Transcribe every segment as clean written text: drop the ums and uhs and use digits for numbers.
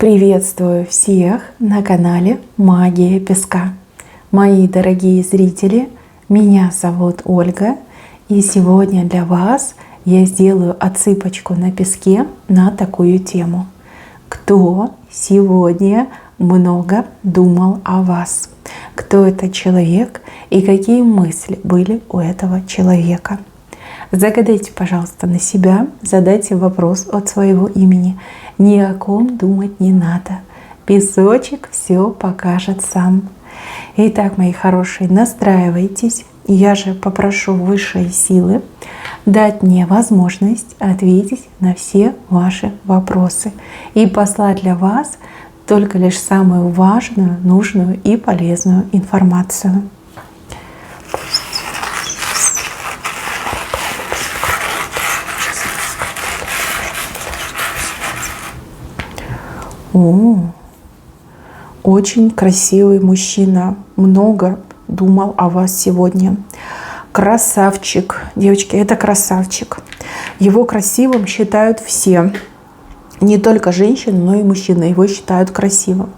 Приветствую всех на канале Магия Песка. Мои дорогие зрители, меня зовут Ольга, и сегодня для вас я сделаю отсыпочку на песке на такую тему. Кто сегодня много думал о вас? Кто этот человек и какие мысли были у этого человека? Загадайте, пожалуйста, на себя, задайте вопрос от своего имени. Ни о ком думать не надо. Песочек все покажет сам. Итак, мои хорошие, настраивайтесь. Я же попрошу высшие силы дать мне возможность ответить на все ваши вопросы и послать для вас только лишь самую важную, нужную и полезную информацию. Очень красивый мужчина, много думал о вас сегодня. Красавчик, девочки, это красавчик. Его красивым считают все, не только женщины, но и мужчины его считают красивым.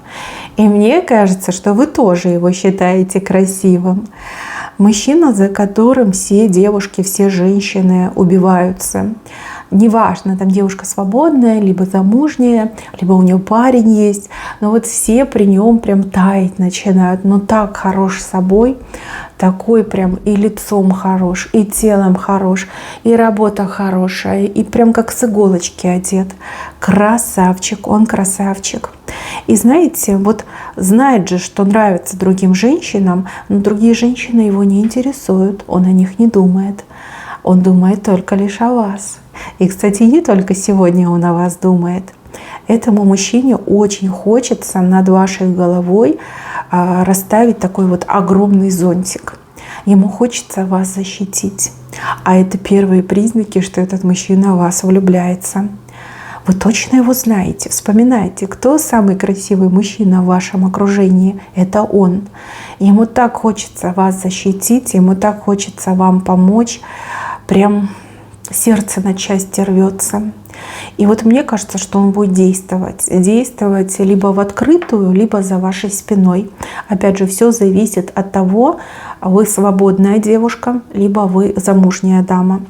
И мне кажется, что вы тоже его считаете красивым. Мужчина, за которым все девушки, все женщины убиваются. Неважно, там девушка свободная, либо замужняя, либо у нее парень есть. Но вот все при нем прям таять начинают. Но так хорош собой, такой прям и лицом хорош, и телом хорош, и работа хорошая, и прям как с иголочки одет. Красавчик, он красавчик. И знаете, вот знает же, что нравится другим женщинам, но другие женщины его не интересуют, он о них не думает. Он думает только лишь о вас. И, кстати, не только сегодня он о вас думает. Этому мужчине очень хочется над вашей головой расставить такой вот огромный зонтик. Ему хочется вас защитить. А это первые признаки, что этот мужчина в вас влюбляется. Вы точно его знаете. Вспоминайте, кто самый красивый мужчина в вашем окружении. Это он. Ему так хочется вас защитить, ему так хочется вам помочь. Прям сердце на части рвется. И вот мне кажется, что он будет действовать либо в открытую, либо за вашей спиной. Опять же, все зависит от того, вы свободная девушка, либо вы замужняя дама.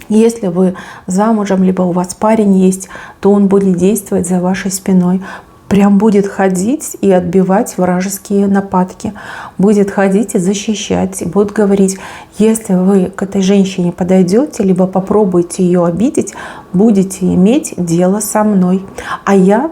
Если вы замужем, либо у вас парень есть, то он будет действовать за вашей спиной. Прям будет ходить и отбивать вражеские нападки. Будет ходить и защищать. И будет говорить, если вы к этой женщине подойдете, либо попробуете ее обидеть, будете иметь дело со мной. А я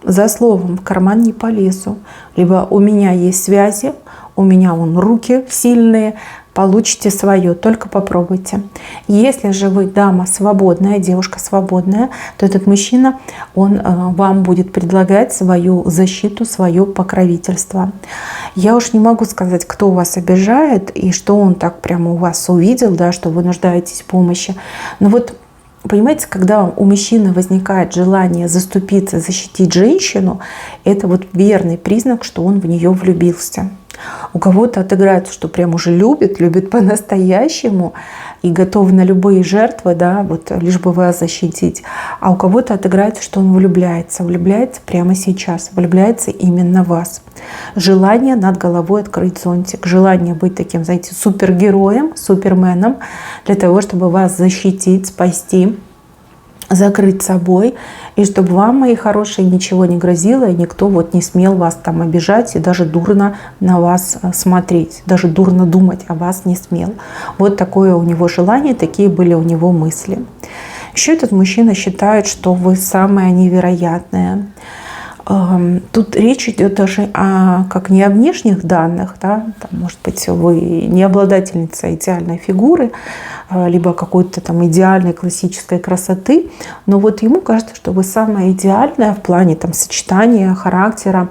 за словом в карман не полезу. Либо у меня есть связи, у меня вон руки сильные, получите свое, только попробуйте. Если же вы дама свободная, девушка свободная, то этот мужчина, он вам будет предлагать свою защиту, свое покровительство. Я уж не могу сказать, кто вас обижает и что он так прямо у вас увидел, да, что вы нуждаетесь в помощи. Но вот понимаете, когда у мужчины возникает желание заступиться, защитить женщину, это вот верный признак, что он в нее влюбился. У кого-то отыграется, что прям уже любит по-настоящему и готов на любые жертвы, да, вот лишь бы вас защитить. А у кого-то отыграется, что он влюбляется прямо сейчас, влюбляется именно в вас. Желание над головой открыть зонтик, желание быть таким, знаете, супергероем, суперменом для того, чтобы вас защитить, спасти, закрыть собой, и чтобы вам, мои хорошие, ничего не грозило, и никто вот не смел вас там обижать и даже дурно на вас смотреть, даже дурно думать о вас не смел. Вот такое у него желание, такие были у него мысли. Еще этот мужчина считает, что вы самая невероятная. Тут речь идет даже как не о внешних данных, да? Там, может быть, вы не обладательница идеальной фигуры, либо какой-то там идеальной классической красоты, но вот ему кажется, что вы самая идеальная в плане там сочетания характера,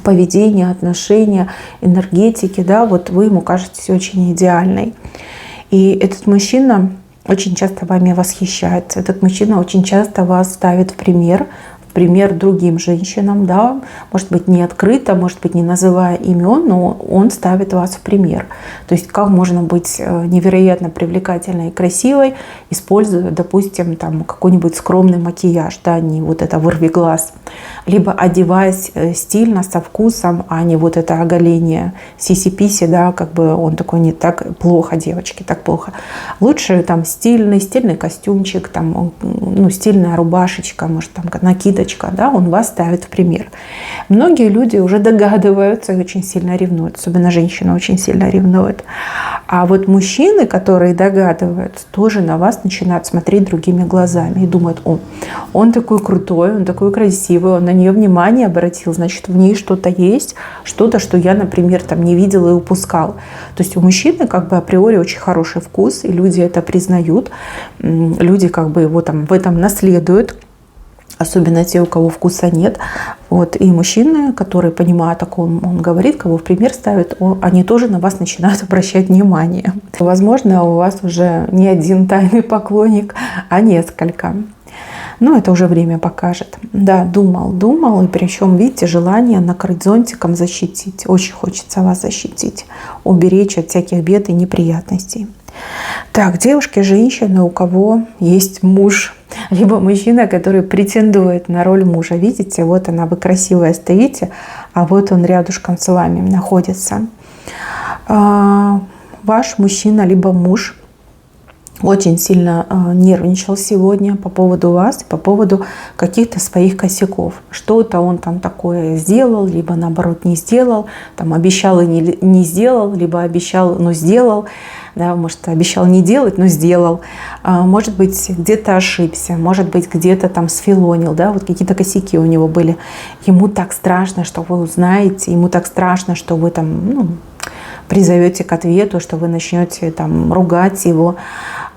поведения, отношения, энергетики, да, вот вы ему кажетесь очень идеальной. И этот мужчина очень часто вами восхищается, этот мужчина очень часто вас ставит в пример пример другим женщинам, да, может быть, не открыто, может быть, не называя имен, но он ставит вас в пример. То есть как можно быть невероятно привлекательной и красивой, используя, допустим, там какой-нибудь скромный макияж, да, не вот это вырви глаз, либо одеваясь стильно, со вкусом, а не вот это оголение сиси-писи, да, как бы он такой не так плохо, девочки, так плохо. Лучше там стильный костюмчик, там, ну, стильная рубашечка, может, там накидочка, да, он вас ставит в пример. Многие люди уже догадываются и очень сильно ревнуют, особенно женщины очень сильно ревнуют. А вот мужчины, которые догадываются, тоже на вас начинают смотреть другими глазами и думают: о, он такой крутой, он такой красивый, он на нее внимание обратил, значит, в ней что-то есть, что-то, что я, например, там не видела и упускал. То есть у мужчины как бы априори очень хороший вкус, и люди это признают, люди как бы его там в этом наследуют, особенно те, у кого вкуса нет. Вот. И мужчины, которые понимают, о ком он говорит, кого в пример ставят, они тоже на вас начинают обращать внимание. Возможно, у вас уже не один тайный поклонник, а несколько. Но это уже время покажет. Да, думал, и причем, видите, желание накрыть зонтиком, защитить. Очень хочется вас защитить, уберечь от всяких бед и неприятностей. Так, девушки, женщины, у кого есть муж, либо мужчина, который претендует на роль мужа. Видите, вот она, вы красивая стоите, а вот он рядышком с вами находится. Ваш мужчина, либо муж, очень сильно нервничал сегодня по поводу вас, по поводу каких-то своих косяков. Что-то он там такое сделал, либо наоборот не сделал, там обещал и не сделал, либо обещал, но сделал. Да, может, обещал не делать, но сделал. Может быть, где-то ошибся, может быть, где-то там сфилонил, да, вот какие-то косяки у него были. Ему так страшно, что вы узнаете, ему так страшно, что вы там, ну, призовете к ответу, что вы начнете там ругать его.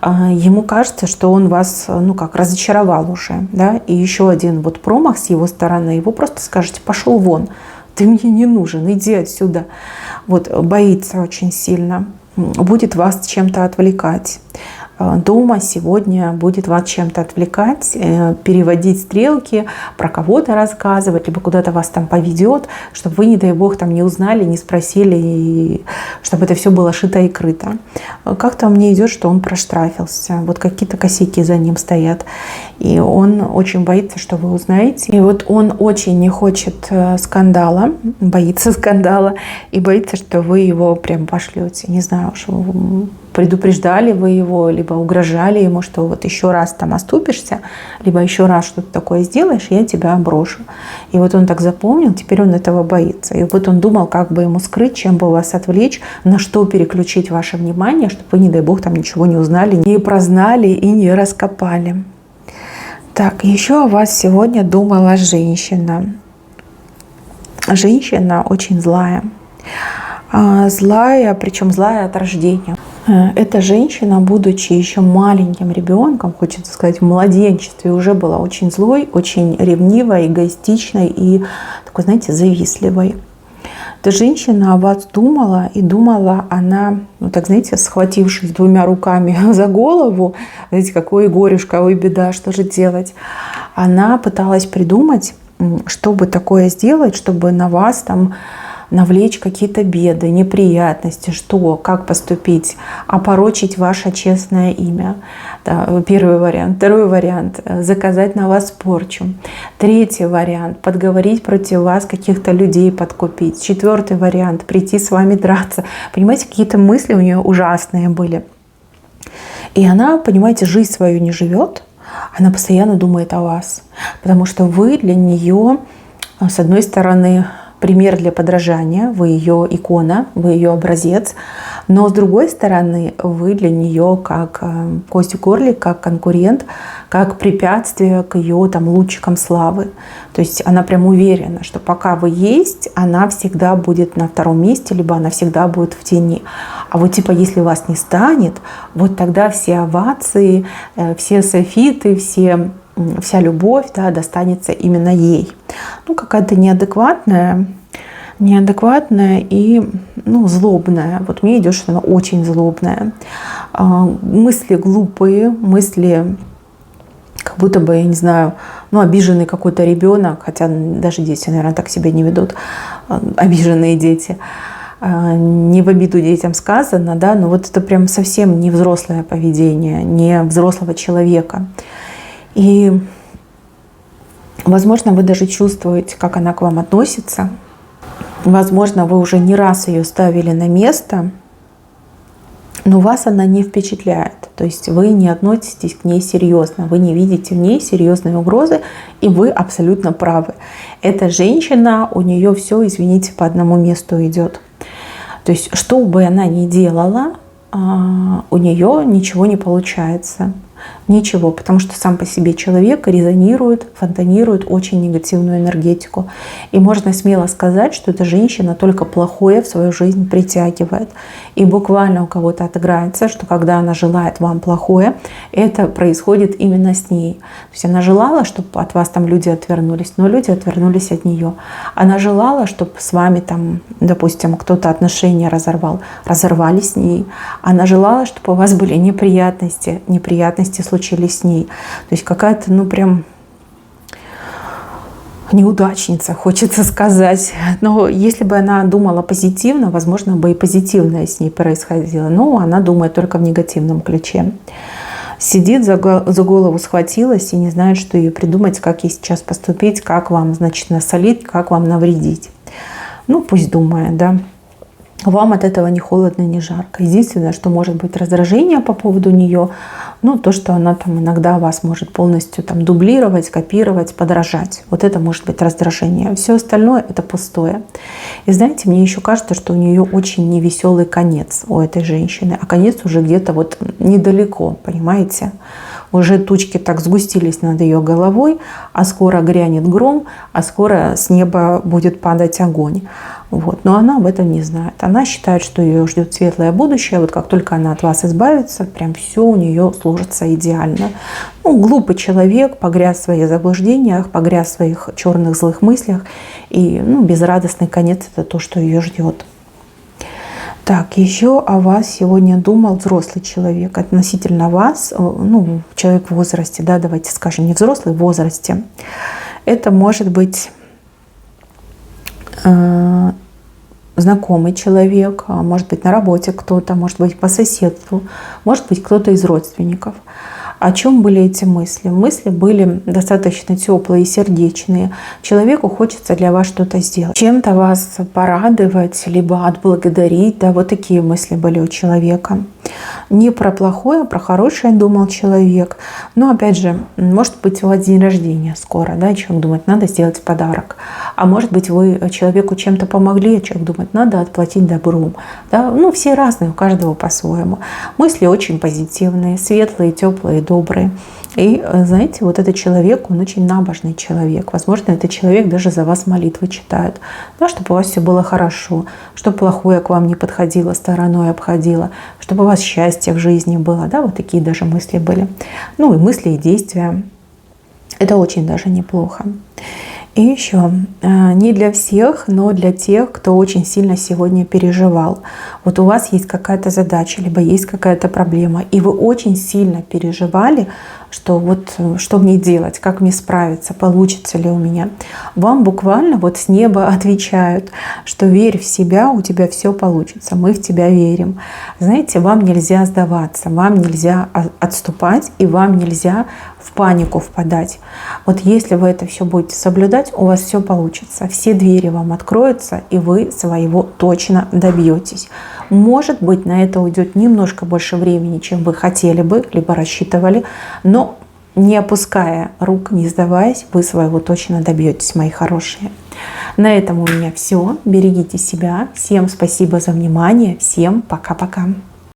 Ему кажется, что он вас, ну как, разочаровал уже, да, и еще один вот промах с его стороны, его просто скажете: пошел вон, ты мне не нужен, иди отсюда. Вот, боится очень сильно, будет вас чем-то отвлекать. Дома сегодня будет вас чем-то отвлекать, переводить стрелки, про кого-то рассказывать, либо куда-то вас там поведет, чтобы вы, не дай бог, там не узнали, не спросили, и чтобы это все было шито и крыто. Как-то мне идет, что он проштрафился, вот какие-то косяки за ним стоят, и он очень боится, что вы узнаете. И вот он очень не хочет скандала, боится скандала, и боится, что вы его прям пошлете. Не знаю, что предупреждали вы его, либо угрожали ему, что вот еще раз там оступишься, либо еще раз что-то такое сделаешь, я тебя брошу. И вот он так запомнил, теперь он этого боится. И вот он думал, как бы ему скрыть, чем бы вас отвлечь, на что переключить ваше внимание, чтобы вы, не дай бог, там ничего не узнали, не прознали и не раскопали. Так, еще о вас сегодня думала женщина. Женщина очень злая. Злая, причем злая от рождения. Эта женщина, будучи еще маленьким ребенком, хочется сказать, в младенчестве, уже была очень злой, очень ревнивой, эгоистичной и такой, знаете, завистливой. Эта женщина о вас думала, и думала она, ну так, знаете, схватившись двумя руками за голову, знаете, какой горюшка, ой, беда, что же делать. Она пыталась придумать, чтобы такое сделать, чтобы на вас там навлечь какие-то беды, неприятности, что, как поступить, опорочить ваше честное имя. Да, первый вариант. Второй вариант – заказать на вас порчу. Третий вариант – подговорить против вас каких-то людей, подкупить. Четвертый вариант – прийти с вами драться. Понимаете, какие-то мысли у нее ужасные были. И она, понимаете, жизнь свою не живет, она постоянно думает о вас. Потому что вы для нее, с одной стороны, пример для подражания, вы ее икона, вы ее образец, но с другой стороны, вы для нее как кость в горле, как конкурент, как препятствие к ее там лучикам славы. То есть она прям уверена, что пока вы есть, она всегда будет на втором месте, либо она всегда будет в тени. А вот типа если вас не станет, вот тогда все овации, все софиты, вся любовь, да, достанется именно ей. Ну, какая-то неадекватная и, ну, злобная. Вот мне идет, что она очень злобная. Мысли глупые, мысли как будто бы, я не знаю, ну, обиженный какой-то ребенок, хотя даже дети, наверное, так себя не ведут, обиженные дети. Не в обиду детям сказано, да, но вот это прям совсем не взрослое поведение, не взрослого человека. И, возможно, вы даже чувствуете, как она к вам относится. Возможно, вы уже не раз ее ставили на место, но вас она не впечатляет. То есть вы не относитесь к ней серьезно, вы не видите в ней серьезной угрозы, и вы абсолютно правы. Эта женщина, у нее все, извините, по одному месту идет. То есть что бы она ни делала, у нее ничего не получается. Ничего, потому что сам по себе человек резонирует, фонтанирует очень негативную энергетику. И можно смело сказать, что эта женщина только плохое в свою жизнь притягивает. И буквально у кого-то отыграется, что когда она желает вам плохое, это происходит именно с ней. То есть она желала, чтобы от вас там люди отвернулись, но люди отвернулись от нее. Она желала, чтобы с вами там, допустим, кто-то отношения разорвал, разорвали с ней. Она желала, чтобы у вас были неприятности, неприятности случились с ней. То есть какая-то, ну прям неудачница, хочется сказать. Но если бы она думала позитивно, возможно, бы и позитивное с ней происходило. Но она думает только в негативном ключе. Сидит, за голову схватилась и не знает, что ей придумать, как ей сейчас поступить, как вам, значит, насолить, как вам навредить. Ну, пусть думает, да. Вам от этого ни холодно, ни жарко. Единственное, что может быть раздражение по поводу нее, ну, то, что она там иногда вас может полностью там дублировать, копировать, подражать. Вот это может быть раздражение. Все остальное это пустое. И знаете, мне еще кажется, что у нее очень невеселый конец у этой женщины. А конец уже где-то вот недалеко, понимаете? Уже тучки так сгустились над ее головой, а скоро грянет гром, а скоро с неба будет падать огонь. Вот. Но она об этом не знает. Она считает, что ее ждет светлое будущее. Вот как только она от вас избавится, прям все у нее сложится идеально. Ну, глупый человек, погряз в своих заблуждениях, погряз в своих черных злых мыслях. И безрадостный конец – это то, что ее ждет. Так, еще о вас сегодня думал взрослый человек. Относительно вас, человек в возрасте, да, давайте скажем, не взрослый, в возрасте. Это может быть знакомый человек, может быть на работе кто-то, может быть по соседству, может быть кто-то из родственников. О чем были эти мысли? Мысли были достаточно теплые и сердечные. Человеку хочется для вас что-то сделать, чем-то вас порадовать, либо отблагодарить. Да, вот такие мысли были у человека. Не про плохое, а про хорошее думал человек. Но опять же, может быть, у вас день рождения скоро, да, и человек думает, надо сделать подарок. А может быть, вы человеку чем-то помогли, а человек думает, надо отплатить добром. Да? Все разные, у каждого по-своему. Мысли очень позитивные, светлые, теплые, добрые. И знаете, вот этот человек, он очень набожный человек. Возможно, этот человек даже за вас молитвы читает, да, чтобы у вас все было хорошо, чтобы плохое к вам не подходило, стороной обходило, чтобы у вас счастье в жизни было. Да, вот такие даже мысли были. И мысли, и действия. Это очень даже неплохо. И еще, не для всех, но для тех, кто очень сильно сегодня переживал. Вот у вас есть какая-то задача, либо есть какая-то проблема, и вы очень сильно переживали, что вот что мне делать, как мне справиться, получится ли у меня. Вам буквально вот с неба отвечают, что верь в себя, у тебя все получится, мы в тебя верим. Знаете, вам нельзя сдаваться, вам нельзя отступать, и вам нельзя в панику впадать. Вот если вы это все будете соблюдать, у вас все получится. Все двери вам откроются, и вы своего точно добьетесь. Может быть, на это уйдет немножко больше времени, чем вы хотели бы, либо рассчитывали, но не опуская рук, не сдаваясь, вы своего точно добьетесь, мои хорошие. На этом у меня все. Берегите себя. Всем спасибо за внимание. Всем пока-пока.